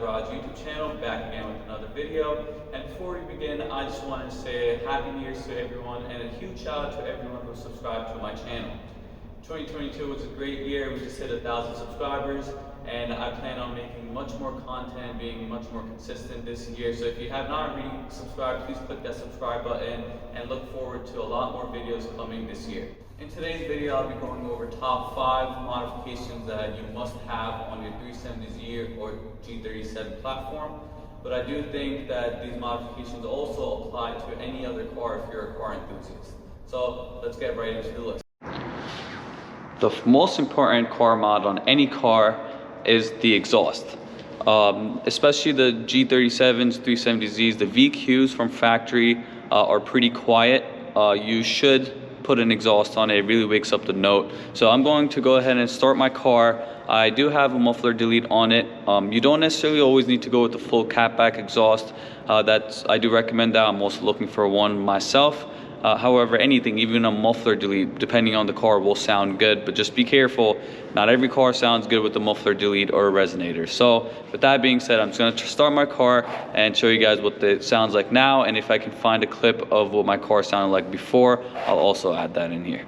Garage YouTube channel, back again with another video. And before we begin, I just want to say Happy New Year to everyone and a huge shout out to everyone who subscribed to my channel. 2022 was a great year. We just hit 1,000 subscribers, and I plan on making much more content, being much more consistent this year. So if you have not already subscribed, please click that subscribe button and look forward to a lot more videos coming this year. In today's video, I'll be going over top 5 modifications that you must have on your 370Z or G37 platform. But I do think that these modifications also apply to any other car if you're a car enthusiast. So let's get right into the list. The most important car mod on any car is the exhaust. Especially the G37s, 370Zs, the VQs from factory are pretty quiet. You should put an exhaust on it. It really wakes up the note. So I'm going to go ahead and start my car. I do have a muffler delete on it. You don't necessarily always need to go with the full catback exhaust. I do recommend that. I'm also looking for one myself. However, anything, even a muffler delete, depending on the car, will sound good, but just be careful. Not every car sounds good with the muffler delete or a resonator. So with that being said, I'm just going to start my car and show you guys what it sounds like now, and if I can find a clip of what my car sounded like before, I'll also add that in here.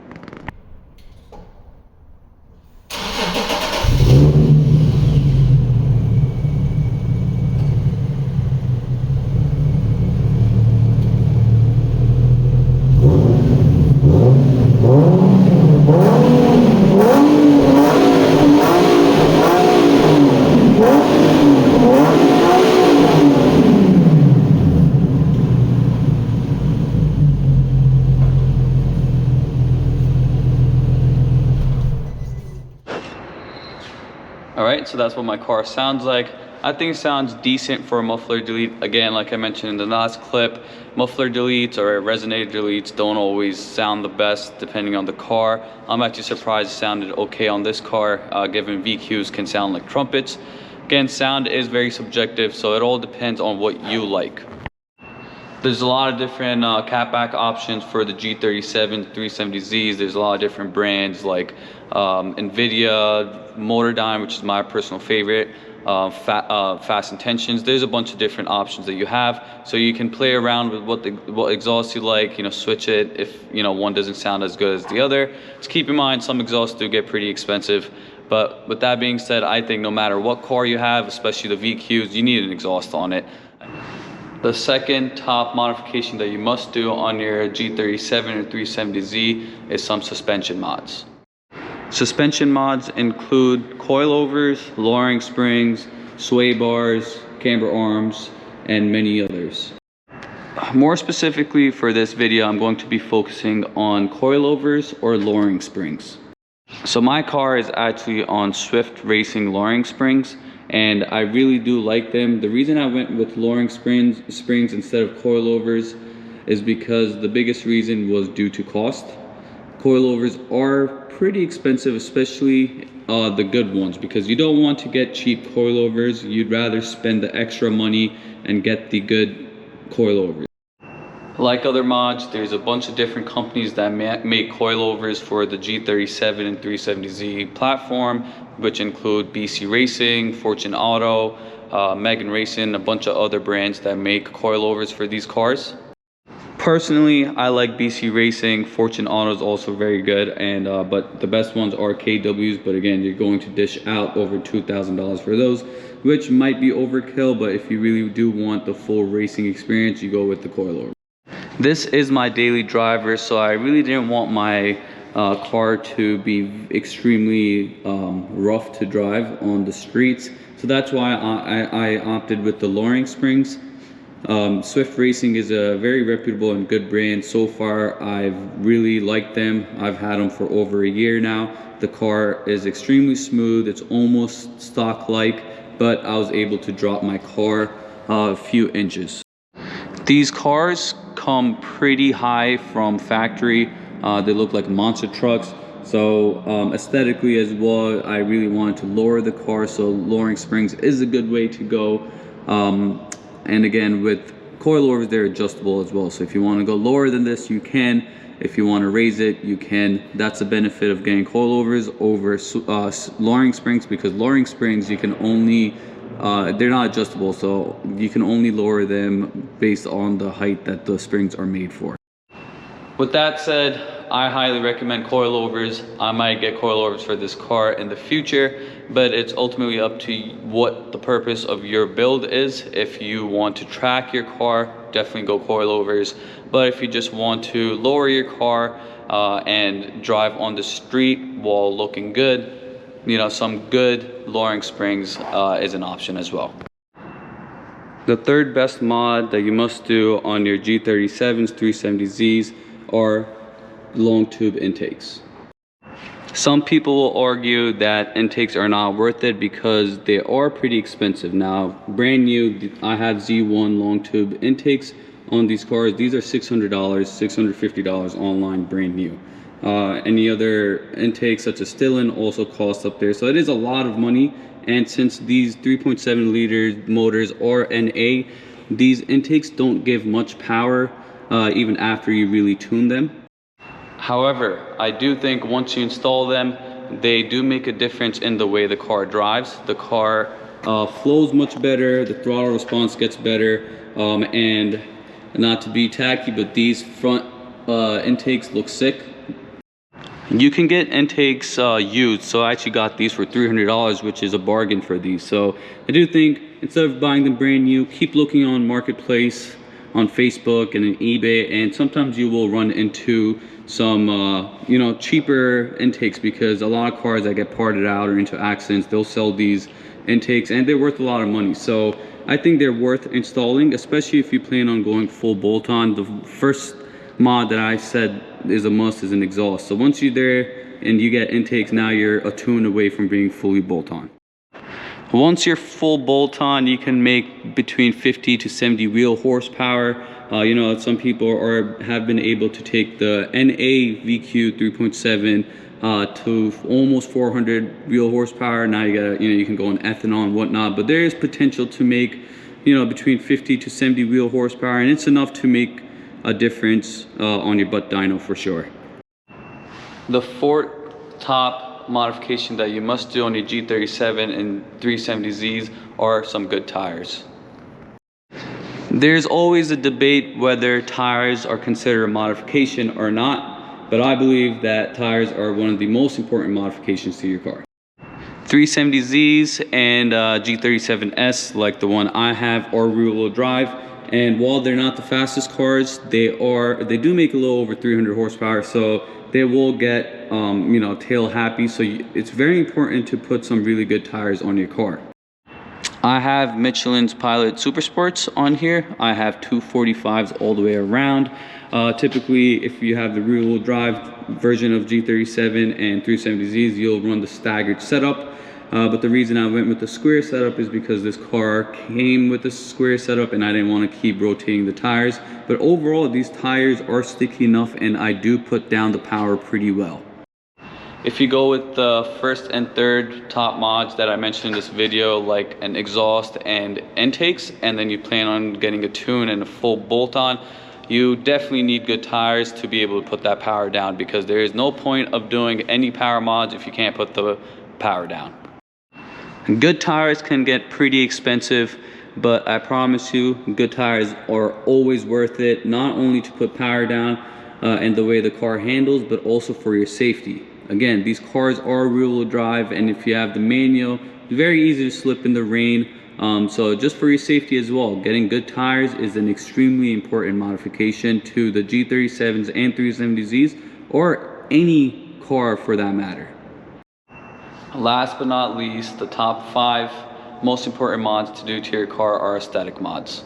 Alright, so that's what my car sounds like. I think it sounds decent for a muffler delete. Again, like I mentioned in the last clip, muffler deletes or resonator deletes don't always sound the best depending on the car. I'm actually surprised it sounded okay on this car, given VQs can sound like trumpets. Again, sound is very subjective, so it all depends on what you like. There's a lot of different catback options for the G37, 370Zs. There's a lot of different brands like NVIDIA, Motordyne, which is my personal favorite, Fast Intentions. There's a bunch of different options that you have, so you can play around with what exhaust you like. Switch it if one doesn't sound as good as the other. Just keep in mind some exhausts do get pretty expensive. But with that being said, I think no matter what car you have, especially the VQs, you need an exhaust on it. The second top modification that you must do on your G37 or 370Z is some suspension mods. Suspension mods include coilovers, lowering springs, sway bars, camber arms, and many others. More specifically for this video, I'm going to be focusing on coilovers or lowering springs. So my car is actually on Swift Racing lowering springs, and I really do like them. The reason I went with lowering springs instead of coilovers is because the biggest reason was due to cost. Coilovers are pretty expensive, especially the good ones, because you don't want to get cheap coilovers. You'd rather spend the extra money and get the good coilovers. Like other mods, there's a bunch of different companies that make coilovers for the G37 and 370Z platform, which include BC Racing, Fortune Auto, Megan Racing, a bunch of other brands that make coilovers for these cars. Personally, I like BC Racing. Fortune Auto is also very good, but the best ones are KWs. But again, you're going to dish out over $2,000 for those, which might be overkill. But if you really do want the full racing experience, you go with the coilover. This is my daily driver, so I really didn't want my car to be extremely rough to drive on the streets. So that's why I opted with the lowering springs. Swift Racing is a very reputable and good brand. So far, I've really liked them. I've had them for over a year now. The car is extremely smooth. It's almost stock-like, but I was able to drop my car a few inches. These cars come pretty high from factory. They look like monster trucks. So aesthetically as well, I really wanted to lower the car. So lowering springs is a good way to go. And again, with coilovers, they're adjustable as well. So if you want to go lower than this, you can. If you want to raise it, you can. That's the benefit of getting coilovers over lowering springs, because lowering springs, you can only they're not adjustable, so you can only lower them based on the height that the springs are made for. With that said, I highly recommend coilovers. I might get coilovers for this car in the future, but it's ultimately up to what the purpose of your build is. If you want to track your car, definitely go coilovers. But if you just want to lower your car and drive on the street while looking good, you know, some good lowering springs is an option as well. The third best mod that you must do on your G37s, 370Zs are long tube intakes. Some people will argue that intakes are not worth it because they are pretty expensive. Now, brand new, I have Z1 long tube intakes on these cars. These are $600, $650 online, brand new. Any other intakes such as Stillen also cost up there. So it is a lot of money. And since these 3.7 liter motors are NA, these intakes don't give much power even after you really tune them. However, I do think once you install them, they do make a difference in the way the car drives. The car flows much better, the throttle response gets better, and not to be tacky, but these front intakes look sick. You can get intakes used, so I actually got these for $300, which is a bargain for these. So I do think instead of buying them brand new, keep looking on Marketplace, on Facebook and on eBay, and sometimes you will run into some you know, cheaper intakes, because a lot of cars that get parted out or into accidents, they'll sell these intakes and they're worth a lot of money. So I think they're worth installing, especially if you plan on going full bolt-on. The first mod that I said is a must is an exhaust. So once you're there and you get intakes, now you're a tune away from being fully bolt-on. Once you're full bolt-on, you can make between 50 to 70 wheel horsepower. You know, some people have been able to take the NA VQ 3.7 to almost 400 wheel horsepower. Now you can go on ethanol and whatnot, but there is potential to make, you know, between 50 to 70 wheel horsepower, and it's enough to make a difference on your butt dyno for sure. The fourth top modification that you must do on your G37 and 370Zs are some good tires. There's always a debate whether tires are considered a modification or not, but I believe that tires are one of the most important modifications to your car. 370Zs and G37S, like the one I have, are rear-wheel drive, and while they're not the fastest cars, they do make a little over 300 horsepower, so they will get you know, tail happy. So it's very important to put some really good tires on your car. I have Michelin's Pilot Super Sports on here. I have 245s all the way around. Typically, if you have the rear-wheel drive version of G37 and 370Zs, you'll run the staggered setup. But the reason I went with the square setup is because this car came with the square setup and I didn't want to keep rotating the tires. But overall, these tires are sticky enough and I do put down the power pretty well. If you go with the first and third top mods that I mentioned in this video, like an exhaust and intakes, and then you plan on getting a tune and a full bolt-on, you definitely need good tires to be able to put that power down, because there is no point of doing any power mods if you can't put the power down. Good tires can get pretty expensive, but I promise you, good tires are always worth it, not only to put power down and the way the car handles, but also for your safety. Again, these cars are rear-wheel drive, and if you have the manual, it's very easy to slip in the rain. So just for your safety as well, getting good tires is an extremely important modification to the G37s and 370Zs, or any car for that matter. Last but not least, the top 5 most important mods to do to your car are aesthetic mods.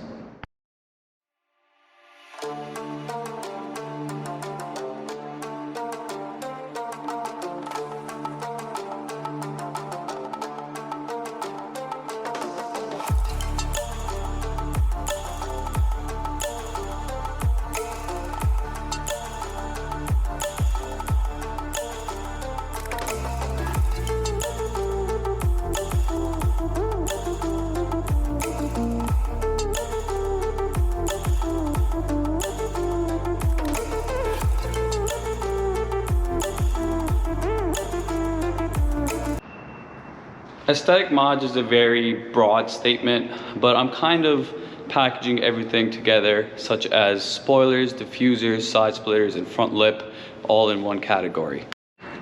Aesthetic mods is a very broad statement, but I'm kind of packaging everything together, such as spoilers, diffusers, side splitters, and front lip, all in one category.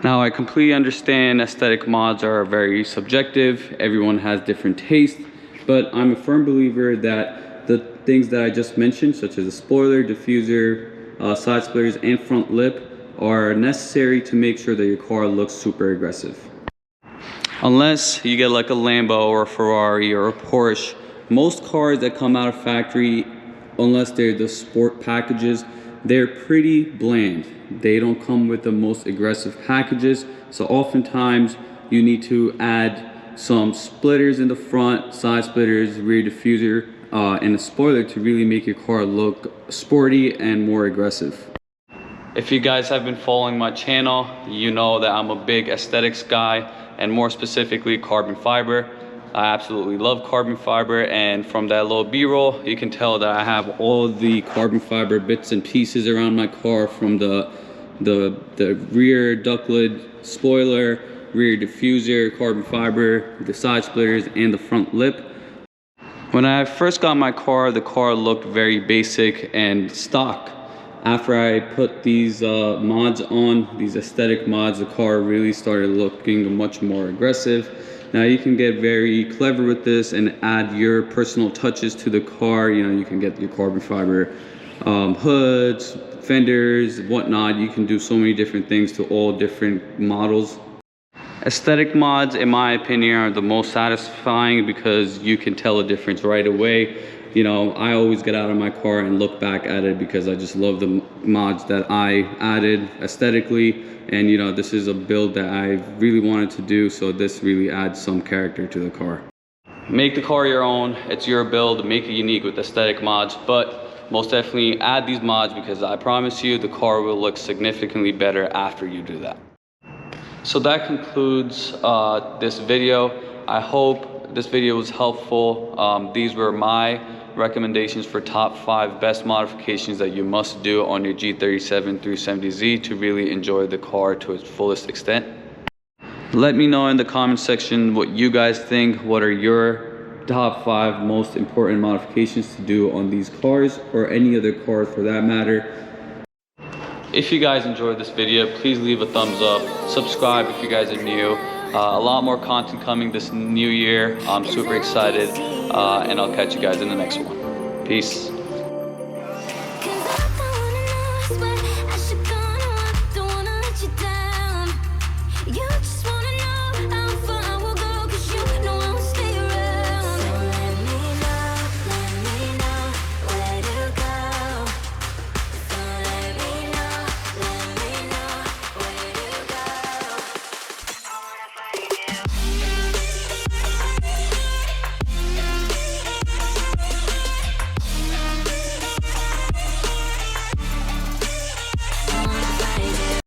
Now, I completely understand aesthetic mods are very subjective. Everyone has different tastes, but I'm a firm believer that the things that I just mentioned, such as a spoiler, diffuser, side splitters, and front lip, are necessary to make sure that your car looks super aggressive. Unless you get like a Lambo or a Ferrari or a Porsche, most cars that come out of factory, unless they're the sport packages, they're pretty bland. They don't come with the most aggressive packages, so oftentimes you need to add some splitters in the front, side splitters, rear diffuser, and a spoiler to really make your car look sporty and more aggressive. If you guys have been following my channel, you know that I'm a big aesthetics guy, and more specifically carbon fiber. I absolutely love carbon fiber, and from that little b-roll you can tell that I have all the carbon fiber bits and pieces around my car, from the rear duct lid spoiler, rear diffuser, carbon fiber, the side splitters, and the front lip. When I first got my car, the car looked very basic and stock. After I put these mods on, these aesthetic mods, the car really started looking much more aggressive. Now you can get very clever with this and add your personal touches to the car. You know, you can get your carbon fiber hoods, fenders, whatnot. You can do so many different things to all different models. Aesthetic mods, in my opinion, are the most satisfying because you can tell a difference right away. You know, I always get out of my car and look back at it because I just love the mods that I added aesthetically. And you know, this is a build that I really wanted to do, so this really adds some character to the car. Make the car your own. It's your build. Make it unique with aesthetic mods, but most definitely add these mods because I promise you the car will look significantly better after you do that. So that concludes this video. I hope this video was helpful. These were my recommendations for top 5 best modifications that you must do on your G37 370Z to really enjoy the car to its fullest extent. Let me know in the comment section what you guys think. What are your top 5 most important modifications to do on these cars, or any other cars for that matter? If you guys enjoyed this video, please leave a thumbs up. Subscribe if you guys are new. A lot more content coming this new year. I'm super excited, and I'll catch you guys in the next one. Peace.